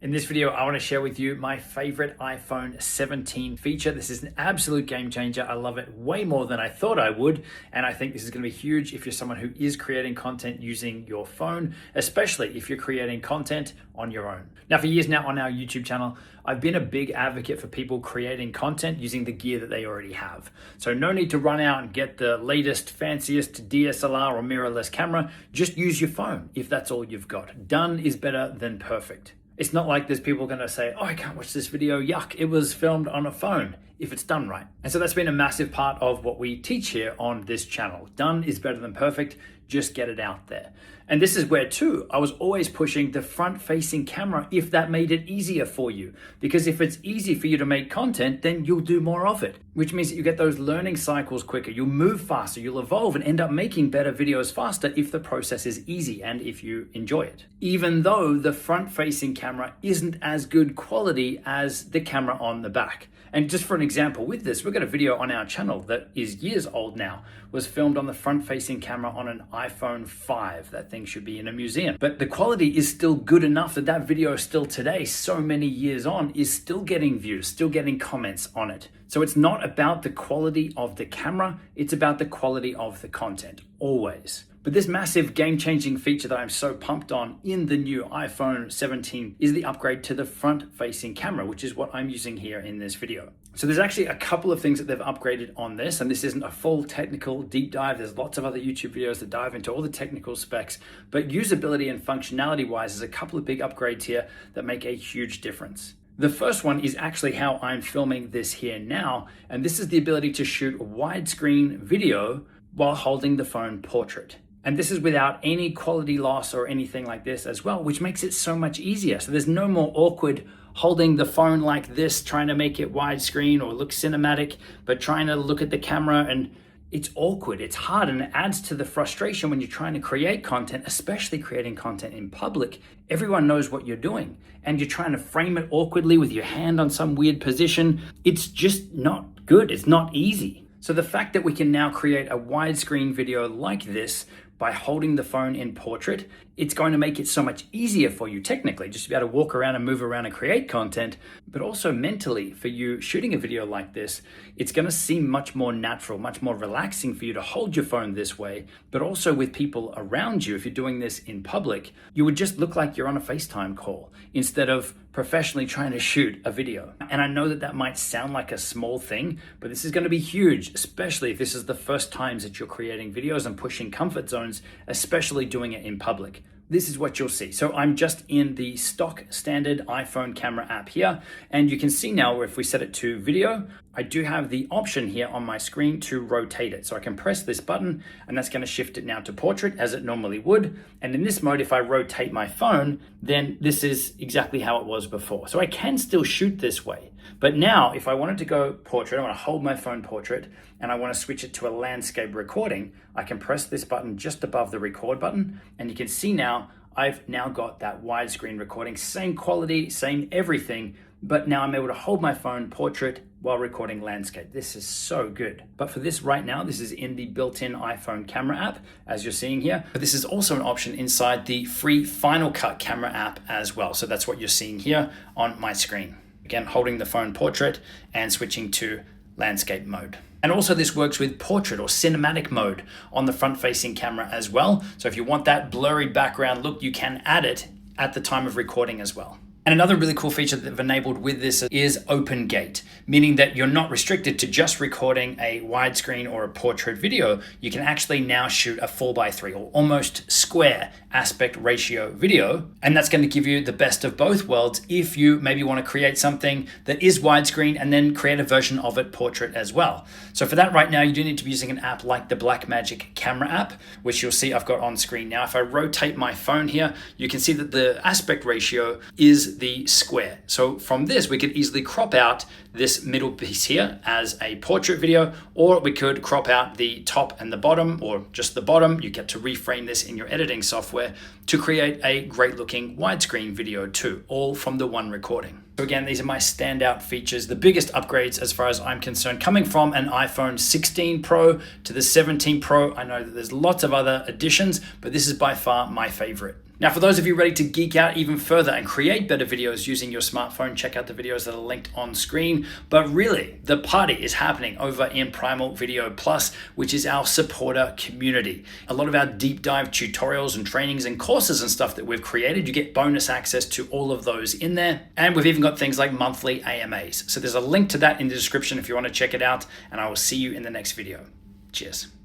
In this video, I want to share with you my favorite iPhone 17 feature. This is an absolute game changer. I love it way more than I thought I would. And I think this is going to be huge if you're someone who is creating content using your phone, especially if you're creating content on your own. Now, for years now on our YouTube channel, I've been a big advocate for people creating content using the gear that they already have. So no need to run out and get the latest, fanciest DSLR or mirrorless camera. Just use your phone if that's all you've got. Done is better than perfect. It's not like there's people going to say, oh, I can't watch this video, yuck, it was filmed on a phone, if it's done right. And so that's been a massive part of what we teach here on this channel. Done is better than perfect, just get it out there. And this is where too, I was always pushing the front-facing camera if that made it easier for you. Because if it's easy for you to make content, then you'll do more of it, which means that you get those learning cycles quicker, you'll move faster, you'll evolve and end up making better videos faster if the process is easy and if you enjoy it. Even though the front-facing camera isn't as good quality as the camera on the back. And just for an example with this, we've got a video on our channel that is years old now, was filmed on the front-facing camera on an iPhone 5. That thing should be in a museum. But the quality is still good enough that that video still today, so many years on, is still getting views, still getting comments on it. So it's not about the quality of the camera, it's about the quality of the content, always. But this massive game-changing feature that I'm so pumped on in the new iPhone 17 is the upgrade to the front-facing camera, which is what I'm using here in this video. So there's actually a couple of things that they've upgraded on this, and this isn't a full technical deep dive. There's lots of other YouTube videos that dive into all the technical specs, but usability and functionality-wise, there's a couple of big upgrades here that make a huge difference. The first one is actually how I'm filming this here now, and this is the ability to shoot widescreen video while holding the phone portrait. And this is without any quality loss or anything like this as well, which makes it so much easier. So there's no more awkward holding the phone like this, trying to make it widescreen or look cinematic, but trying to look at the camera, and it's awkward, it's hard, and it adds to the frustration when you're trying to create content, especially creating content in public. Everyone knows what you're doing, and you're trying to frame it awkwardly with your hand on some weird position. It's just not good, it's not easy. So the fact that we can now create a widescreen video like this by holding the phone in portrait, it's going to make it so much easier for you technically, just to be able to walk around and move around and create content, but also mentally for you shooting a video like this, it's going to seem much more natural, much more relaxing for you to hold your phone this way, but also with people around you. If you're doing this in public, you would just look like you're on a FaceTime call instead of professionally trying to shoot a video. And I know that that might sound like a small thing, but this is going to be huge, especially if this is the first times that you're creating videos and pushing comfort zones, especially doing it in public. This is what you'll see. So I'm just in the stock standard iPhone camera app here, and you can see now if we set it to video, I do have the option here on my screen to rotate it. So I can press this button and that's going to shift it now to portrait as it normally would. And in this mode, if I rotate my phone, then this is exactly how it was before. So I can still shoot this way. But now if I wanted to go portrait, I want to hold my phone portrait and I want to switch it to a landscape recording, I can press this button just above the record button. And you can see now, I've now got that widescreen recording, same quality, same everything, but now I'm able to hold my phone portrait while recording landscape. This is so good. But for this right now, this is in the built-in iPhone camera app, as you're seeing here. But this is also an option inside the free Final Cut camera app as well. So that's what you're seeing here on my screen. Again, holding the phone portrait and switching to landscape mode. And also this works with portrait or cinematic mode on the front-facing camera as well. So if you want that blurry background look, you can add it at the time of recording as well. And another really cool feature that they've enabled with this is open gate, meaning that you're not restricted to just recording a widescreen or a portrait video. You can actually now shoot a 4:3 or almost square aspect ratio video. And that's going to give you the best of both worlds if you maybe want to create something that is widescreen and then create a version of it portrait as well. So for that right now, you do need to be using an app like the Blackmagic camera app, which you'll see I've got on screen now. If I rotate my phone here, you can see that the aspect ratio is the square. So from this, we could easily crop out this middle piece here as a portrait video, or we could crop out the top and the bottom, or just the bottom. You get to reframe this in your editing software to create a great looking widescreen video too, all from the one recording. So again, these are my standout features, the biggest upgrades as far as I'm concerned, coming from an iPhone 16 Pro to the 17 Pro. I know that there's lots of other additions, but this is by far my favorite. Now, for those of you ready to geek out even further and create better videos using your smartphone, check out the videos that are linked on screen. But really, the party is happening over in Primal Video Plus, which is our supporter community. A lot of our deep dive tutorials and trainings and courses and stuff that we've created, you get bonus access to all of those in there. And we've even got things like monthly AMAs. So there's a link to that in the description if you want to check it out, and I will see you in the next video. Cheers.